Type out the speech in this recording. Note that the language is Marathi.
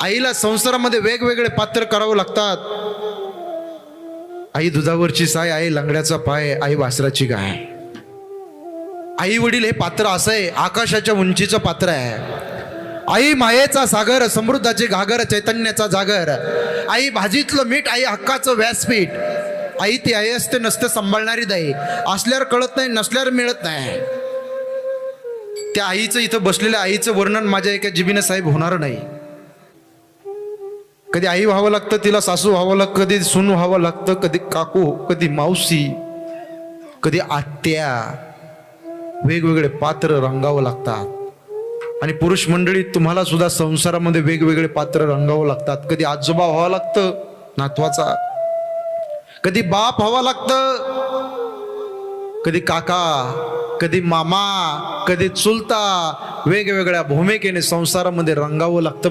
आईला संसारामध्ये वेगवेगळे पात्र करावं लागतात. आई दुधावरची साय, आई लंगड्याचा पाय, आई वासराची गाय. आई वडील हे पात्र असं आहे, आकाशाच्या उंचीचं पात्र आहे. आई मायेचा सागर, समृद्धाचे घागर, चैतन्याचा जागर. आई भाजीतलं मीठ, आई हक्काचं व्यासपीठ. आई ती आई असते, नसते सांभाळणारी दाई. असल्यावर कळत नाही, नसल्यावर मिळत नाही. त्या आईचं, इथं बसलेल्या आईचं वर्णन माझ्या एका जिभेनं साहेब होणार नाही. कधी आई व्हावं लागतं, तिला सासू व्हावं लागतं, कधी सून व्हावं लागतं, कधी काकू, कधी मावशी, कधी आत्या. वेगवेगळे पात्र रंगावं लागतात. आणि पुरुष मंडळी, तुम्हाला सुद्धा संसारामध्ये वेगवेगळे पात्र रंगावं लागतात. कधी आजोबा व्हावं लागतं नातवाचा, कधी बाप व्हावं लागतं, कधी काका, कधी मामा, कधी चुलता. वेगवेगळ्या भूमिकेने संसारामध्ये रंगावं लागतं.